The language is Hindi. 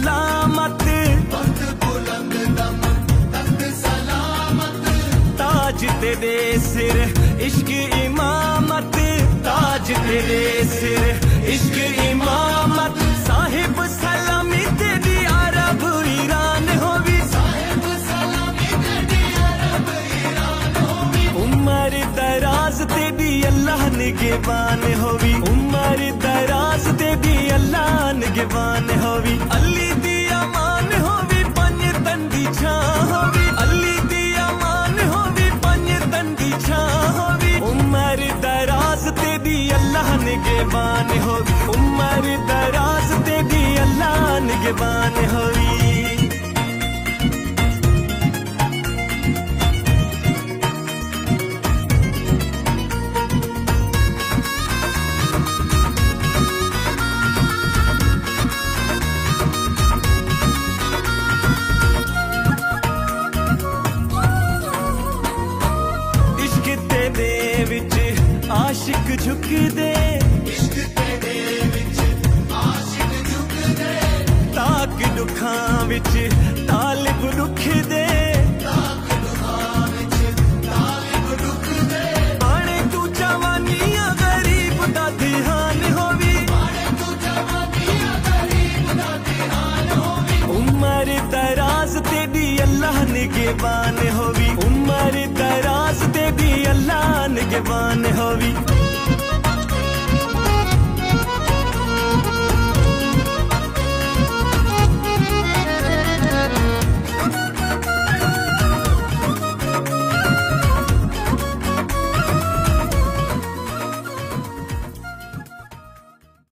सलामत, ताज तेरे सिर इश्क इमामत, ताज तेरे सिर इश्क इमामत। साहिब सलामी तेरी अरब ईरान होवी, उमर दराज तेरी अल्लाह निगहबान होवी, उमर दराज तेरी अल्लाह निगहबान होवी। अली दी अमान होवी पंज तन दी छां होवी, अली दी अमान होवी पंज तन दी छां होवी। उमर दराज तेरी अल्लाह निगहबान होवी, उमर दराज तेरी अल्लाह निगहबान होवी। आशिक झुक दे, इश्क तेरे विच आशिक झुक दे। ताक दुखां विच तालिब रुख दे, ताक दुखां विच तालिब रुख दे। आने तू जवानियां गरीब दा ध्यान होवी, आने तू जवानियां गरीब दा ध्यान होवी। उमर दराज तेरी अल्लाह निगहबान होवी,